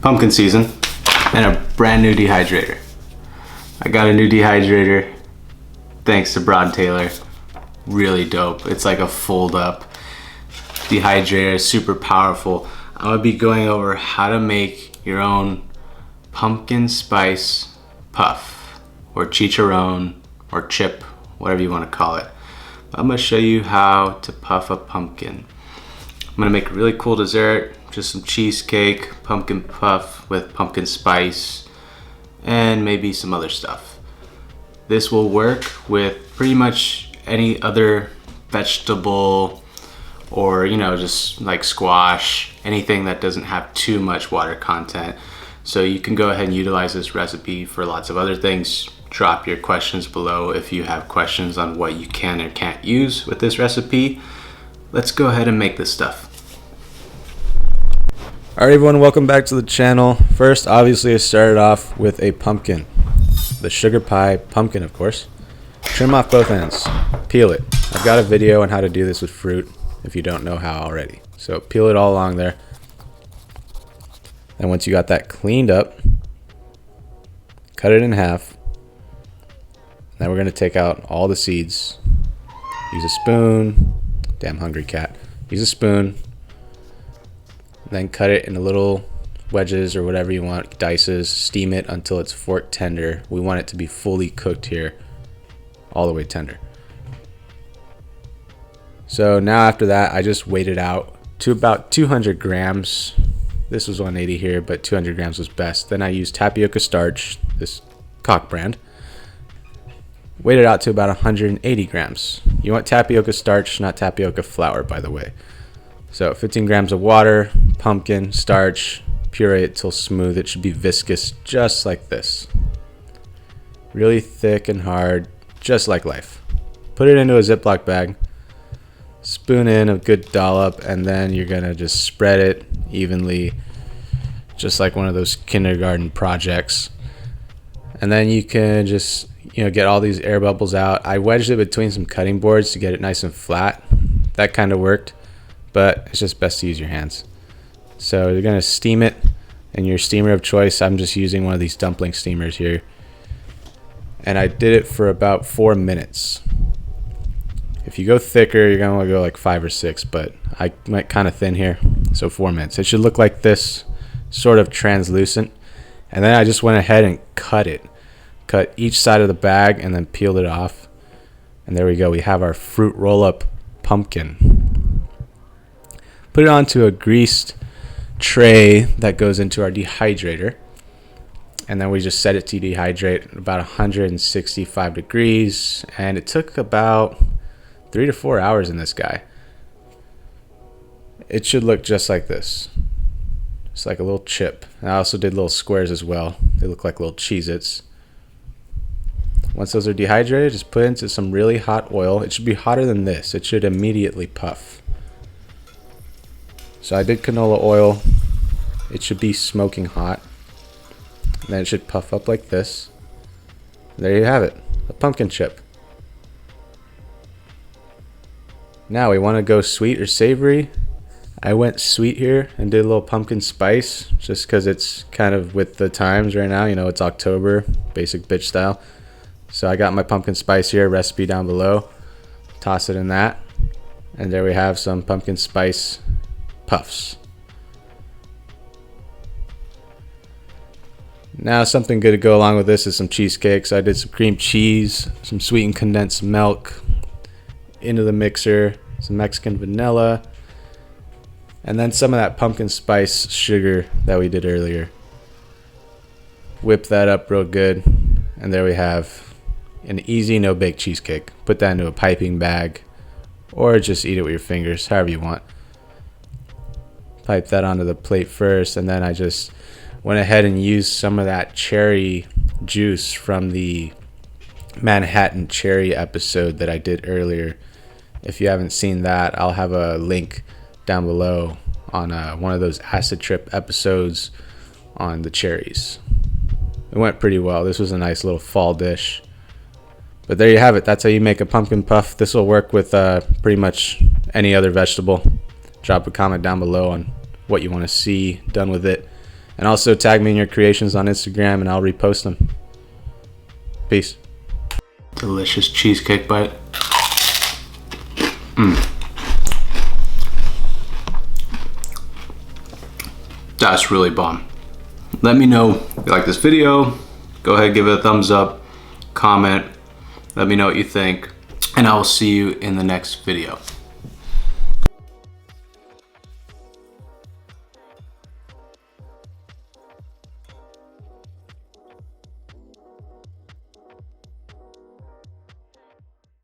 pumpkin season, and a brand new dehydrator. I got a new dehydrator thanks to Broad Taylor. Really dope. It's like a fold up dehydrator, super powerful. I'm gonna be going over how to make your own pumpkin spice puff or chicharron or chip, whatever you want to call it. I'm gonna show you how to puff a pumpkin. I'm gonna make a really cool dessert, just some cheesecake, pumpkin puff with pumpkin spice, and maybe some other stuff. This will work with pretty much any other vegetable or, just like squash, anything that doesn't have too much water content. So you can go ahead and utilize this recipe for lots of other things. Drop your questions below if you have questions on what you can or can't use with this recipe. Let's go ahead and make this stuff. Alright everyone, welcome back to the channel. First, obviously I started off with a pumpkin. The sugar pie pumpkin, of course. Trim off both ends. Peel it. I've got a video on how to do this with fruit if you don't know how already. So peel it all along there. And once you got that cleaned up, cut it in half. Now we're going to take out all the seeds. Use a spoon. Damn hungry cat. Use a spoon. Then cut it into little wedges or whatever you want, dices. Steam it until it's fork tender. We want it to be fully cooked here, all the way tender. So now after that, I just weighed it out to about 200 grams. This was 180 here, but 200 grams was best. Then I used tapioca starch, this Cock brand. Weighed it out to about 180 grams. You want tapioca starch, not tapioca flour, by the way. So 15 grams of water, pumpkin, starch, puree it till smooth. It should be viscous, just like this. Really thick and hard, just like life. Put it into a Ziploc bag. Spoon in a good dollop, and then you're gonna just spread it evenly, just like one of those kindergarten projects. And then you can just, get all these air bubbles out. I wedged it between some cutting boards to get it nice and flat. That kind of worked, but it's just best to use your hands. So you're gonna steam it in your steamer of choice. I'm just using one of these dumpling steamers here. And I did it for about 4 minutes. If you go thicker, you're gonna want to go like 5 or 6, but I went kind of thin here, so 4 minutes. It should look like this, sort of translucent. And then I just went ahead and cut it. Cut each side of the bag and then peeled it off. And there we go, we have our fruit roll-up pumpkin. Put it onto a greased tray that goes into our dehydrator. And then we just set it to dehydrate at about 165 degrees. And it took about 3 to 4 hours in this guy. It should look just like this. It's like a little chip. And I also did little squares as well. They look like little Cheez-Its. Once those are dehydrated, just put it into some really hot oil. It should be hotter than this. It should immediately puff. So I did canola oil. It should be smoking hot. And then it should puff up like this. There you have it, a pumpkin chip. Now we want to go sweet or savory. I went sweet here and did a little pumpkin spice just because it's kind of with the times right now. It's October, basic bitch style. So I got my pumpkin spice here, recipe down below. Toss it in that. And there we have some pumpkin spice puffs. Now something good to go along with this is some cheesecake. So I did some cream cheese, some sweetened condensed milk into the mixer, some Mexican vanilla, and then some of that pumpkin spice sugar that we did earlier. Whip that up real good, and there we have an easy no-bake cheesecake. Put that into a piping bag, or just eat it with your fingers, however you want. Pipe that onto the plate first, and then I just went ahead and used some of that cherry juice from the Manhattan cherry episode that I did earlier. If you haven't seen that, I'll have a link down below on one of those acid trip episodes on the cherries. It went pretty well. This was a nice little fall dish. But there you have it. That's how you make a pumpkin puff. This will work with pretty much any other vegetable. Drop a comment down below on what you want to see done with it. And also tag me in your creations on Instagram and I'll repost them. Peace. Delicious cheesecake bite. That's really bomb. Let me know if you like this video. Go ahead, give it a thumbs up, comment. Let me know what you think, and I will see you in the next video.